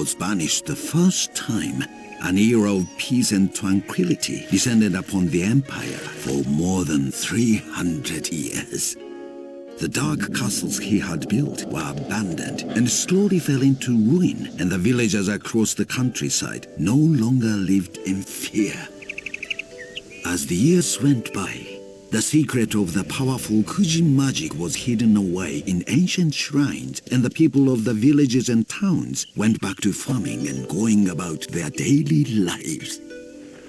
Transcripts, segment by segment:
was banished the first time, an era of peace and tranquility descended upon the empire for more than 300 years. The dark castles he had built were abandoned and slowly fell into ruin, and the villagers across the countryside no longer lived in fear. As the years went by, the secret of the powerful Kuji magic was hidden away in ancient shrines, and the people of the villages and towns went back to farming and going about their daily lives.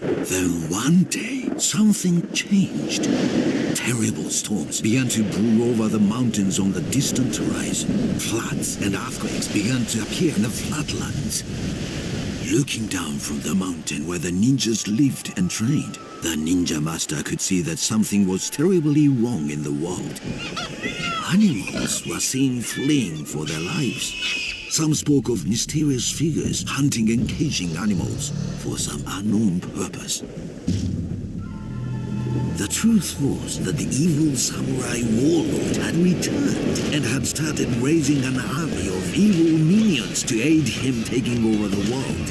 Then one day, something changed. Terrible storms began to brew over the mountains on the distant horizon. Floods and earthquakes began to appear in the flatlands. Looking down from the mountain where the ninjas lived and trained, the ninja master could see that something was terribly wrong in the world. Animals were seen fleeing for their lives. Some spoke of mysterious figures hunting and caging animals for some unknown purpose. The truth was that the evil samurai warlord had returned and had started raising an army of evil minions to aid him taking over the world.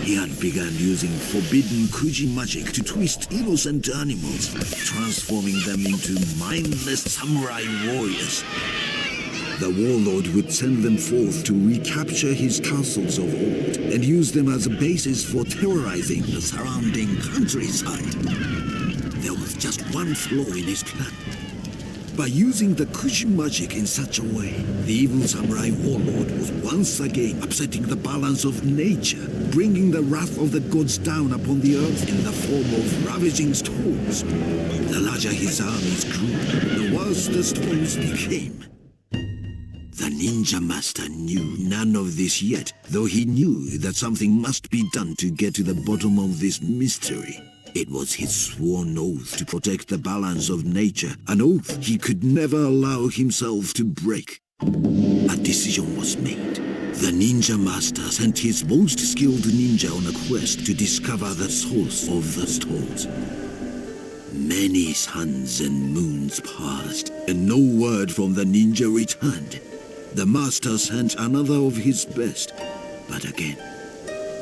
He had begun using forbidden Kuji magic to twist innocent animals, transforming them into mindless samurai warriors. The warlord would send them forth to recapture his castles of old and use them as a basis for terrorizing the surrounding countryside. There was just one flaw in his plan. By using the Kuji magic in such a way, the evil samurai warlord was once again upsetting the balance of nature, bringing the wrath of the gods down upon the earth in the form of ravaging storms. The larger his armies grew, the worse the storms became. The ninja master knew none of this yet, though he knew that something must be done to get to the bottom of this mystery. It was his sworn oath to protect the balance of nature, an oath he could never allow himself to break. A decision was made. The ninja master sent his most skilled ninja on a quest to discover the source of the storms. Many suns and moons passed, and no word from the ninja returned. The master sent another of his best, but again,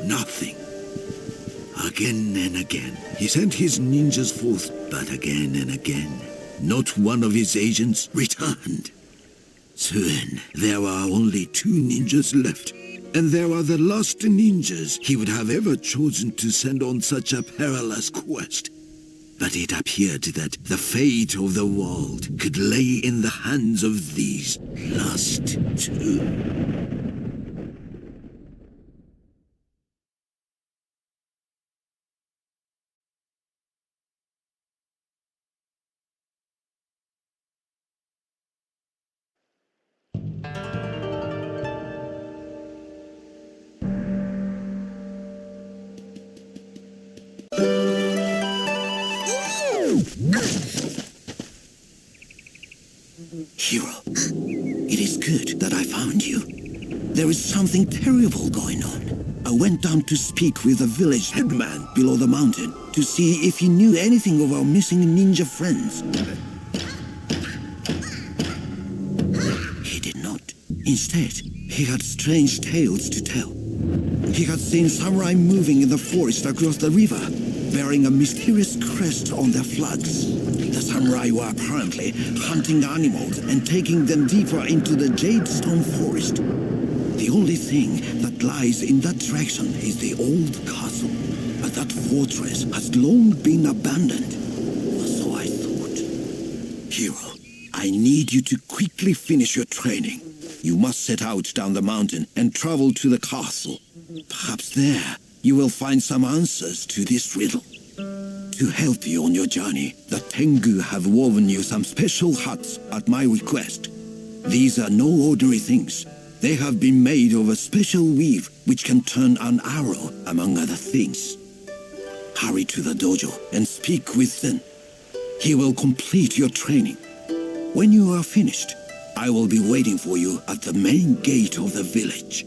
nothing. Again and again, he sent his ninjas forth, but again and again, not one of his agents returned. Soon, there were only 2 ninjas left, and they were the last ninjas he would have ever chosen to send on such a perilous quest. But it appeared that the fate of the world could lay in the hands of these last 2. Hero, it is good that I found you. There is something terrible going on. I went down to speak with the village headman below the mountain to see if he knew anything of our missing ninja friends. He did not. Instead, he had strange tales to tell. He had seen samurai moving in the forest across the river, bearing a mysterious crest on their flags. The samurai were apparently hunting animals and taking them deeper into the jadestone forest. The only thing that lies in that direction is the old castle, but that fortress has long been abandoned. So I thought. Hero, I need you to quickly finish your training. You must set out down the mountain and travel to the castle. Perhaps there you will find some answers to this riddle. To help you on your journey, the Tengu have woven you some special huts at my request. These are no ordinary things. They have been made of a special weave which can turn an arrow, among other things. Hurry to the dojo and speak with Zen. He will complete your training. When you are finished, I will be waiting for you at the main gate of the village.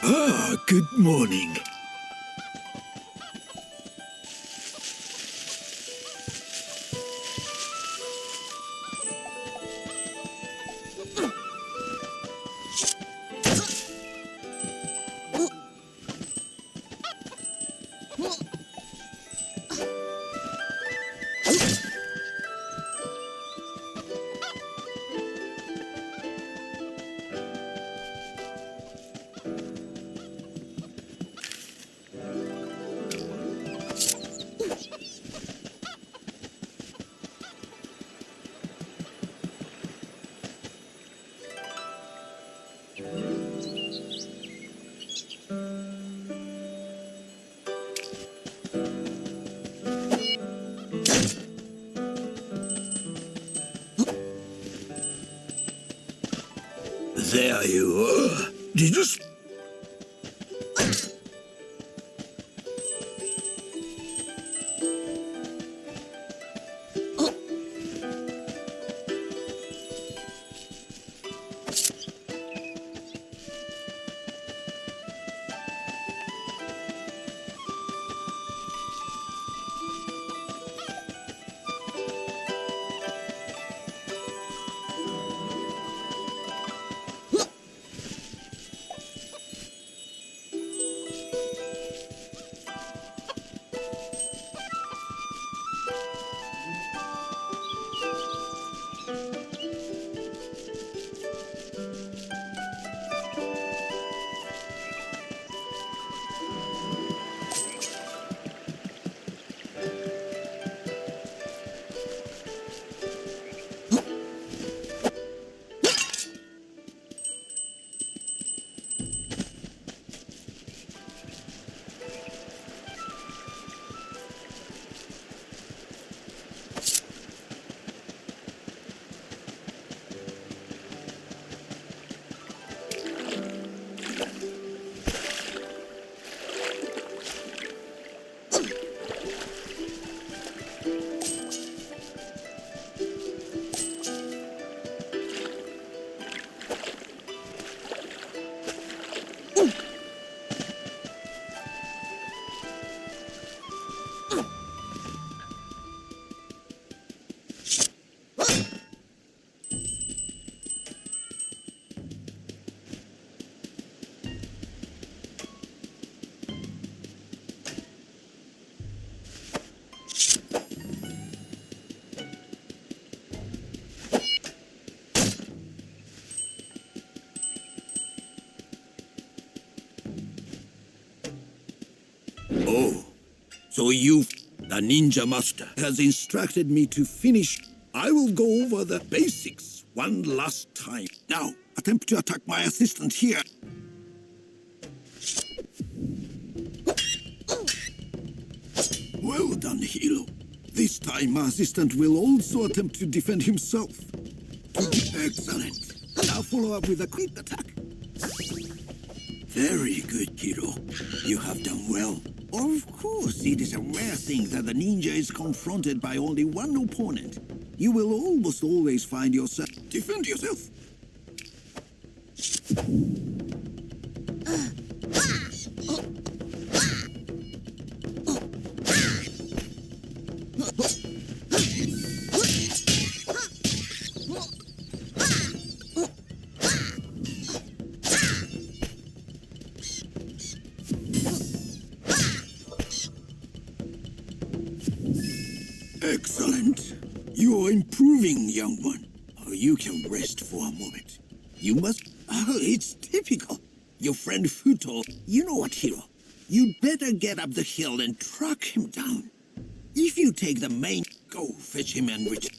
Ah, good morning. There you are. Did you... Oh, so you, the ninja master, has instructed me to finish. I will go over the basics one last time. Now, attempt to attack my assistant here. Well done, hero. This time, my assistant will also attempt to defend himself. Excellent. Now follow up with a quick attack. Very good, hero. You have done well. Of course, it is a rare thing that the ninja is confronted by only one opponent. You will almost always find yourself. Defend yourself. Excellent. You are improving, young one. Oh, you can rest for a moment. You must... Oh, it's typical. Your friend Futo... You know what, hero? You'd better get up the hill and track him down. If you take the main... Go fetch him and return.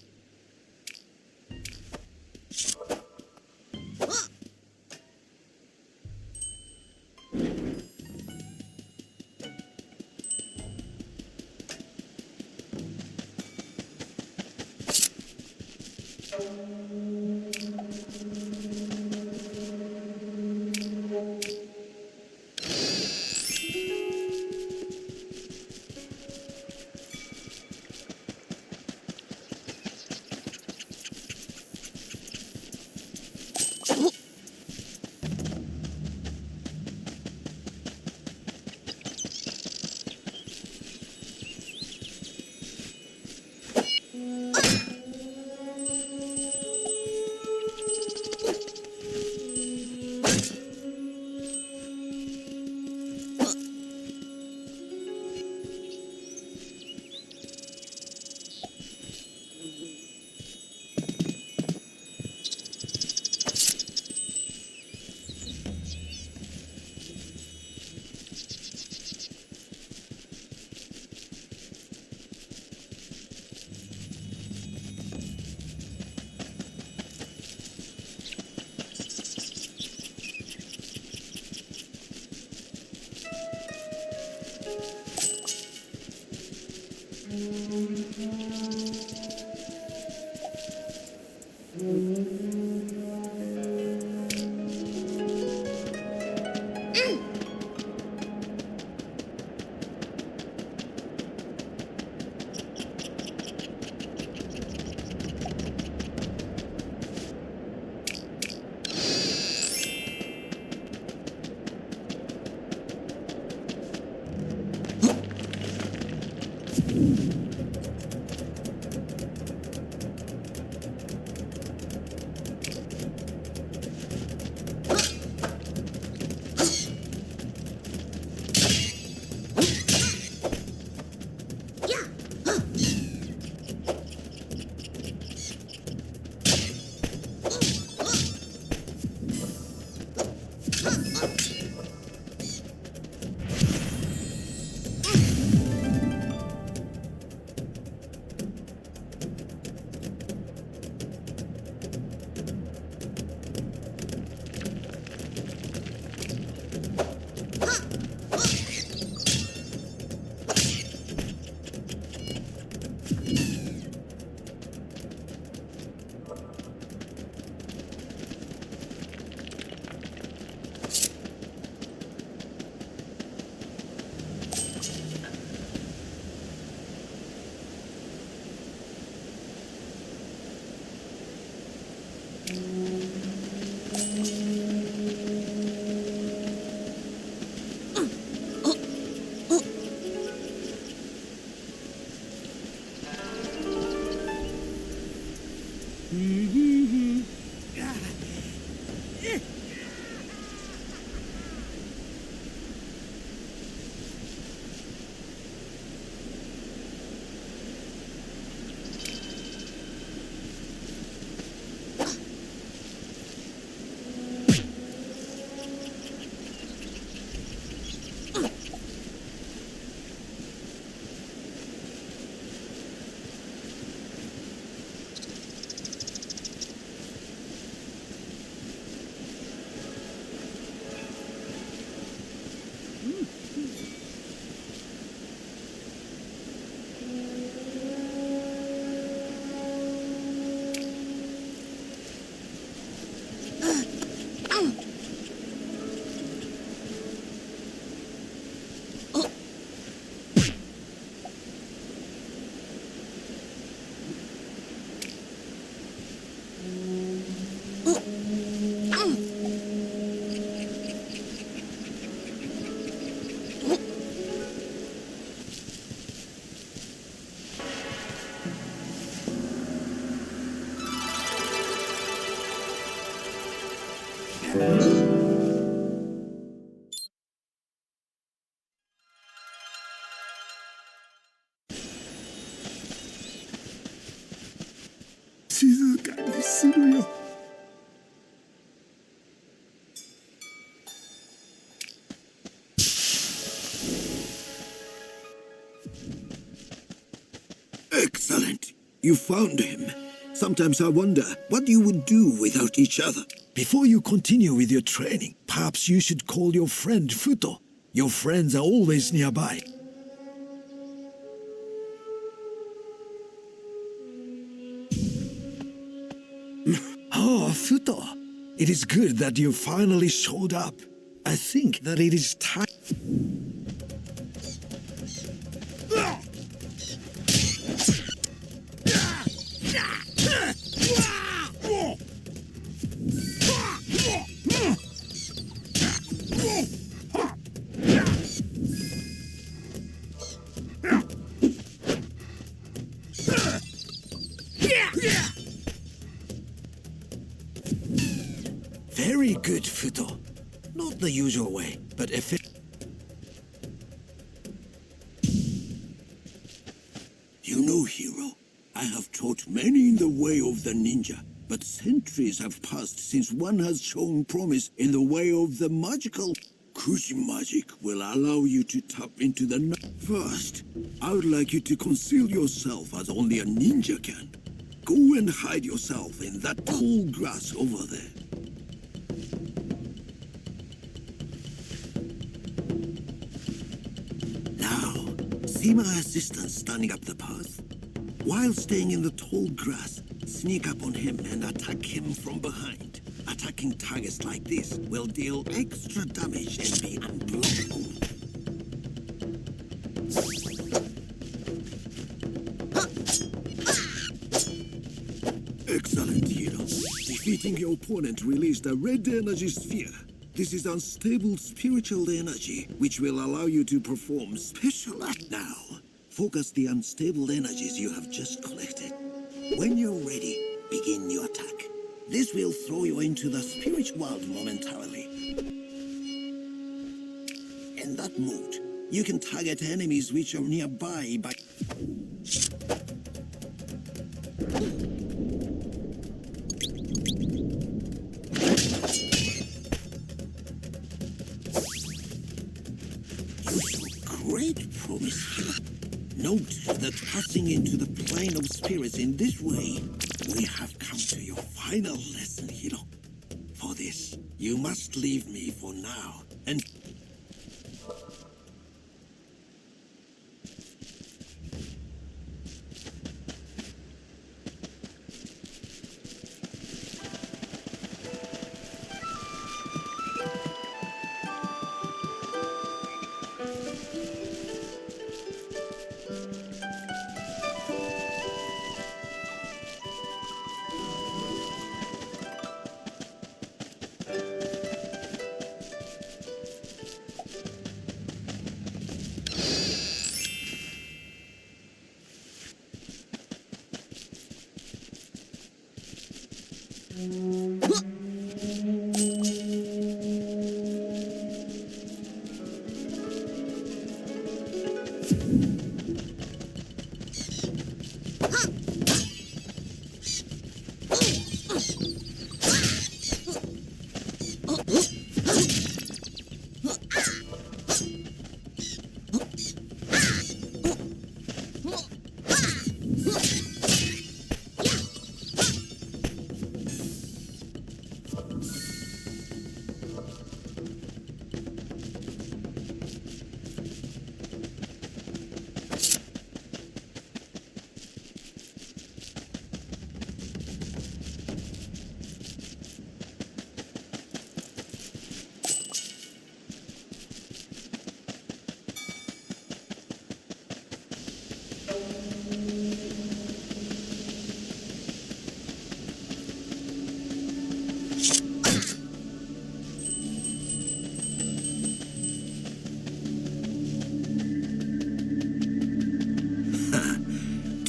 静かにするよ。Excellent. You found him. Sometimes I wonder what you would do without each other. Before you continue with your training, perhaps you should call your friend Futo. Your friends are always nearby. Oh, Futo. It is good that you finally showed up. I think that it is time. Very good, Futo. Not the usual way, but effective. You know, hero, I have taught many in the way of the ninja, but centuries have passed since one has shown promise in the way of the magical. Kushi magic will allow you to tap into the First, I would like you to conceal yourself as only a ninja can. Go and hide yourself in that tall grass over there. Now, see my assistant standing up the path? While staying in the tall grass, sneak up on him and attack him from behind. At attacking targets like this will deal extra damage and be unblockable. Excellent, hero. Defeating your opponent released a red energy sphere. This is unstable spiritual energy, which will allow you to perform special acts. Now, focus the unstable energies you have just collected. When you're ready, begin your attack. This will throw you into the spirit world momentarily. In that mode, you can target enemies which are nearby by... You show great promise here. Note that passing into the plane of spirits in this way, we have come to your final lesson, hero. For this, you must leave me for now, and...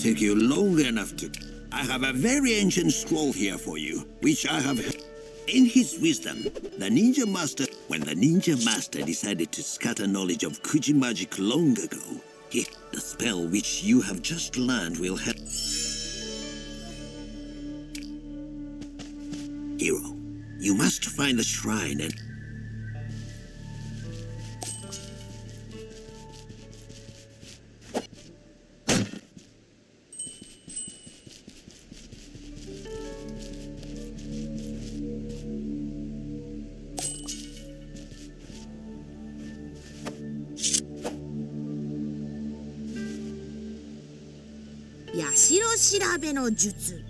Took you long enough to... I have a very ancient scroll here for you, which I have... In his wisdom, the Ninja Master... When the Ninja Master decided to scatter knowledge of Kuji magic long ago, the spell which you have just learned will help... Hero, you must find the shrine and... Yashiro 調べの術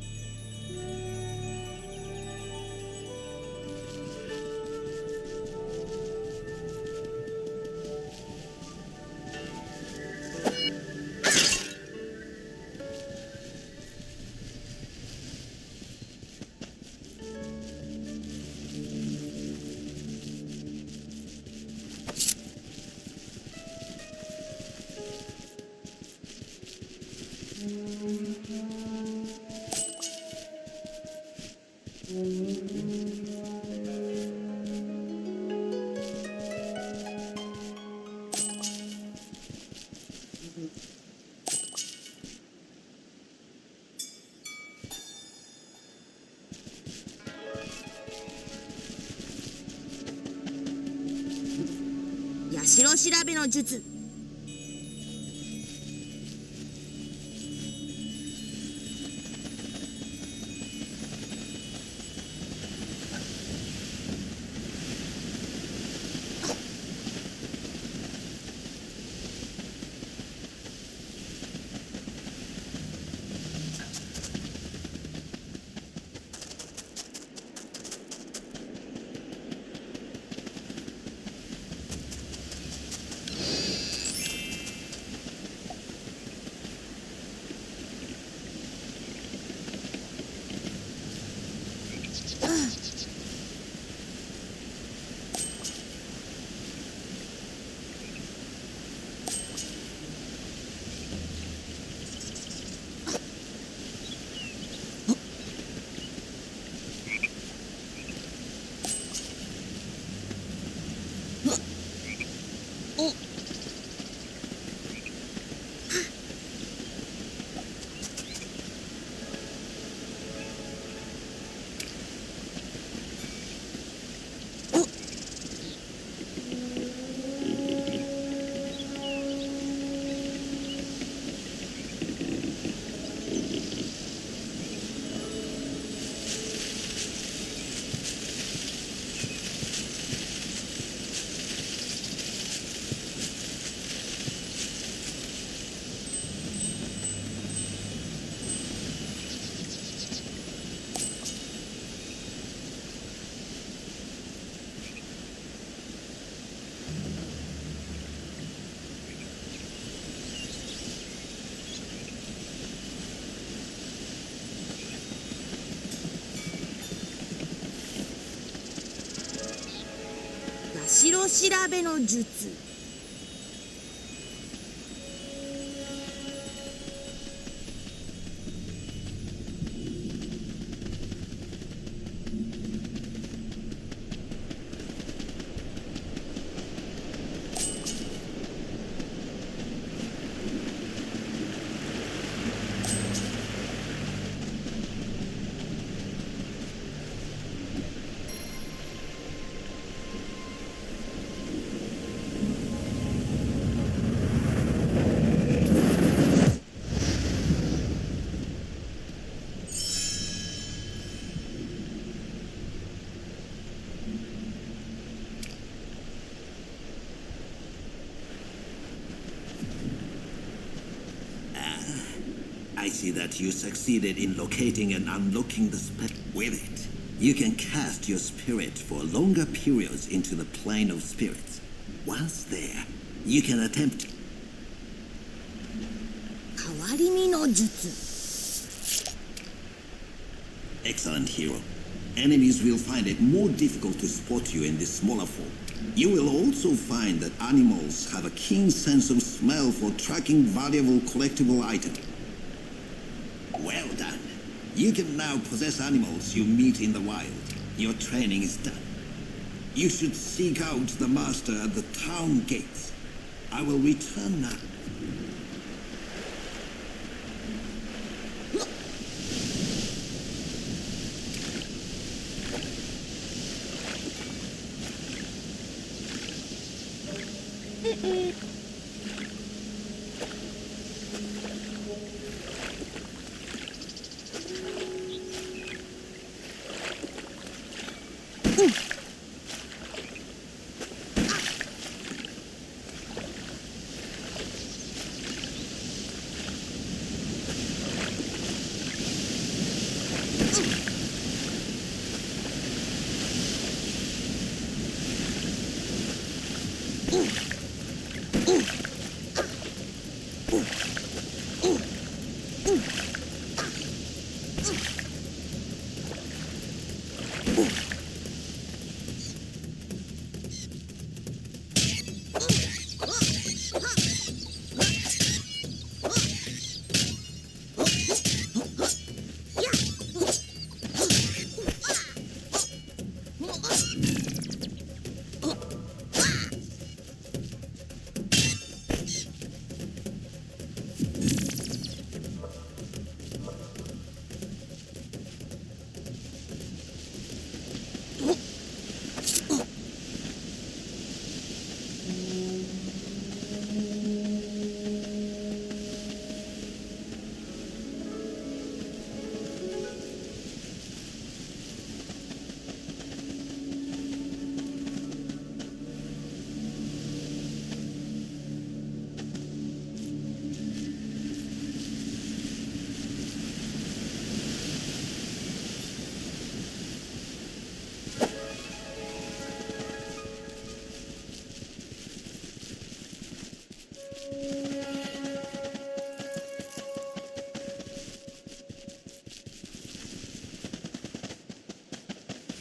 城調べの術 「八代調べの術 I see that you succeeded in locating and unlocking the With it, you can cast your spirit for longer periods into the plane of spirits. Once there, you can attempt... 変わり身の術 Excellent, hero. Enemies will find it more difficult to spot you in this smaller form. You will also find that animals have a keen sense of smell for tracking valuable collectible items. Well done. You can now possess animals you meet in the wild. Your training is done. You should seek out the master at the town gates. I will return now.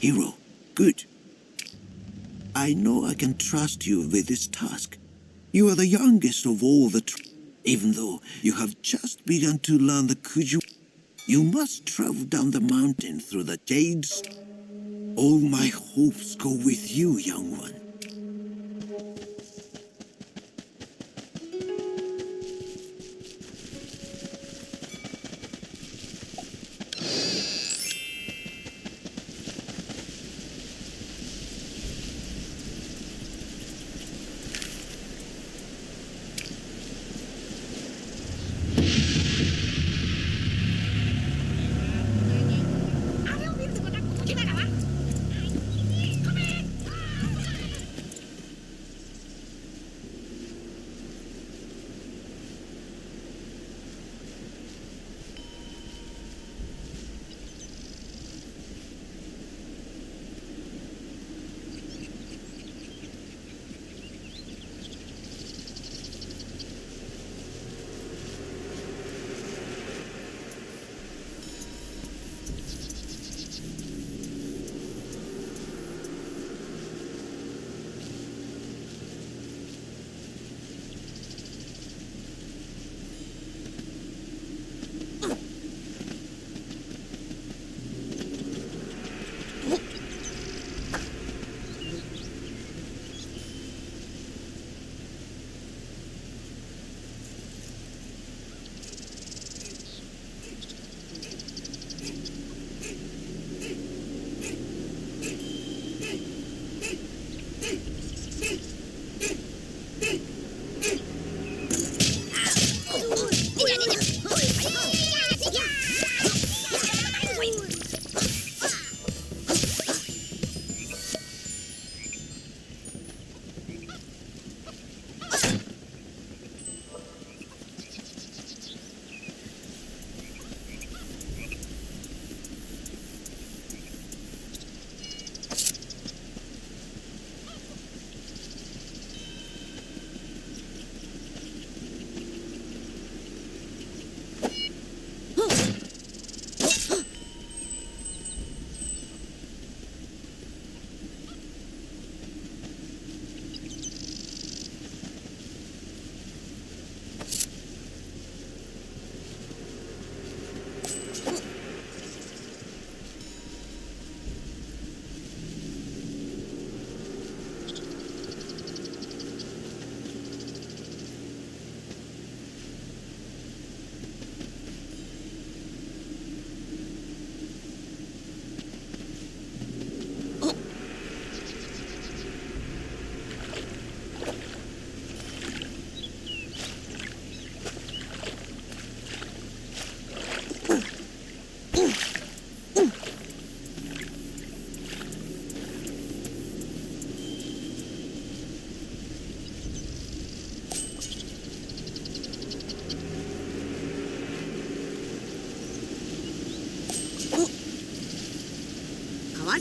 Hero, good. I know I can trust you with this task. You are the youngest of all the even though you have just begun to learn the Kuju. You must travel down the mountain through the Jades. All my hopes go with you, young one.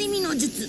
り身の術。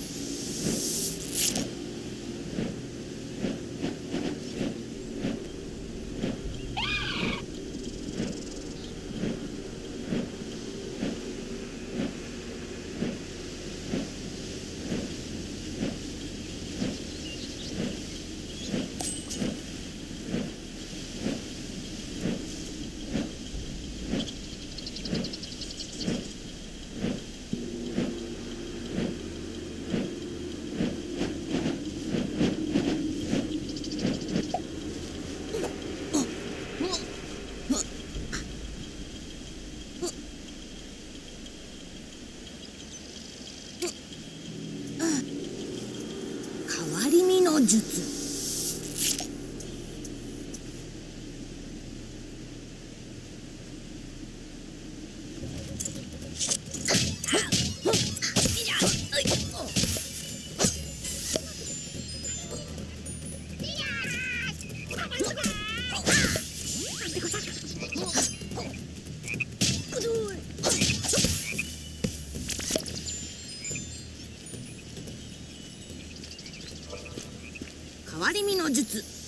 変わり身の術。変わり身の術。